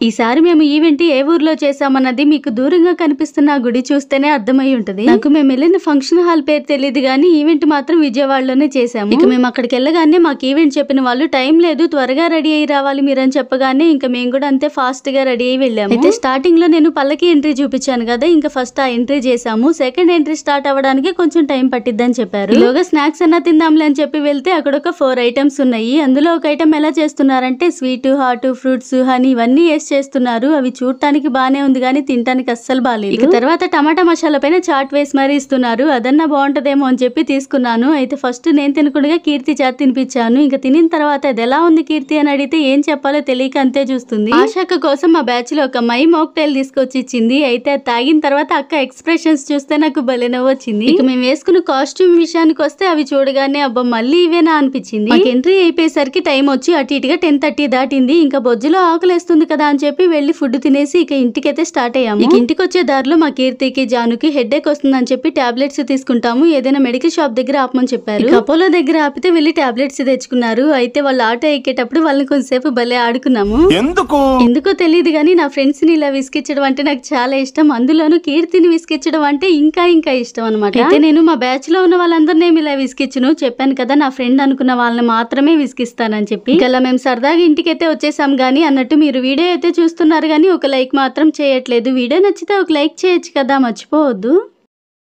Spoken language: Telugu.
ఈసారి మేము ఈవెంట్ ఏ ఊర్లో చేసామన్నది మీకు దూరంగా కనిపిస్తున్న ఆ గుడి చూస్తేనే అర్థమై ఉంటది. నాకు మేము వెళ్ళిన ఫంక్షన్ హాల్ పేరు తెలియదు గానీ ఈవెంట్ మాత్రం విజయవాడలోనే చేసాము. ఇక మేము అక్కడికి వెళ్ళగానే మాకు ఈవెంట్ చెప్పిన వాళ్ళు టైం లేదు, త్వరగా రెడీ అయ్యి రావాలి మీరని చెప్పగానే ఇంకా మేము కూడా అంతే ఫాస్ట్ గా రెడీ అయ్యి వెళ్ళాము. అయితే స్టార్టింగ్ లో నేను పల్లకి ఎంట్రీ చూపించాను కదా, ఇంకా ఫస్ట్ ఆ ఎంట్రీ చేసాము. సెకండ్ ఎంట్రీ స్టార్ట్ అవ్వడానికి కొంచెం టైం పట్టిద్దని చెప్పారు. ఇలాగా స్నాక్స్ అన్నా తిందాంలే అని చెప్పి వెళ్తే అక్కడ ఒక 4 ఐటమ్స్ ఉన్నాయి. అందులో ఒక ఐటమ్ ఎలా చేస్తున్నారంటే స్వీట్, హాట్, ఫ్రూట్స్, హనీ ఇవన్నీ చేస్తున్నారు. అవి చూడటానికి బానే ఉంది కానీ తినడానికి అస్సలు బాలేదు. ఇక తర్వాత టమాటా మసాలా పైన చాట్ వేసి మరీ ఇస్తున్నారు. అదన్నా బాగుంటదేమో అని చెప్పి తీసుకున్నాను. అయితే ఫస్ట్ నేను తినకుండా కీర్తి చేత తినిపించాను. ఇంకా తినిన తర్వాత అది ఎలా ఉంది కీర్తి అని అడిగితే ఏం చెప్పాలో తెలియక అంతే చూస్తుంది. ఆశక్క కోసం మా బ్యాచ్ లో ఒక మై మోక్టైల్ తీసుకొచ్చి ఇచ్చింది. అయితే అది తాగిన తర్వాత అక్క ఎక్స్ప్రెషన్స్ చూస్తే నాకు భలే నవ్వు వచ్చింది. ఇక మేము వేసుకున్న కాస్ట్యూమ్ విషయానికి వస్తే అవి చూడగానే అబ్బా మళ్ళీ ఇవేనా అనిపించింది. మాకు ఎంట్రీ అయిపోయేసరికి టైం వచ్చి అటు ఇటుగా 10:30 దాటింది. ఇంకా బొజ్జులో ఆకలేస్తుంది కదా అని చెప్పి వెళ్లి ఫుడ్ తినేసి ఇక ఇంటికైతే స్టార్ట్ అయ్యాము. ఇక ఇంటికి వచ్చే దారిలో మా కీర్తికి, జానుకి హెడేక్ వస్తుందని చెప్పి టాబ్లెట్స్ తీసుకుంటాము, ఏదైనా మెడికల్ షాప్ దగ్గర ఆపమని చెప్పారు. అపోలో దగ్గర ఆపితే వెళ్లి టాబ్లెట్స్ తెచ్చుకున్నారు. అయితే వాళ్ళు ఆటో ఎక్కేటప్పుడు వాళ్ళని కొంతసేపు భలే ఆడుకున్నాము. ఎందుకో తెలియదు గానీ నా ఫ్రెండ్స్ ని ఇలా విసికించడం అంటే నాకు చాలా ఇష్టం. అందులోనూ కీర్తిని విసికించడం అంటే ఇంకా ఇష్టం అనమాట. అయితే నేను మా బ్యాచ్ లో ఉన్న వాళ్ళందరినీ ఇలా విసికించును, చెప్పాను కదా నా ఫ్రెండ్ అనుకున్న వాళ్ళని మాత్రమే విసికిస్తానని చెప్పి. ఇలా మేము సరదాగా ఇంటికైతే వచ్చేసాం గానీ అన్నట్టు మీరు వీడియో అయితే చూస్తున్నారు కానీ ఒక లైక్ మాత్రం చేయట్లేదు. వీడియో నచ్చితే ఒక లైక్ చేయొచ్చు కదా, మర్చిపోవద్దు.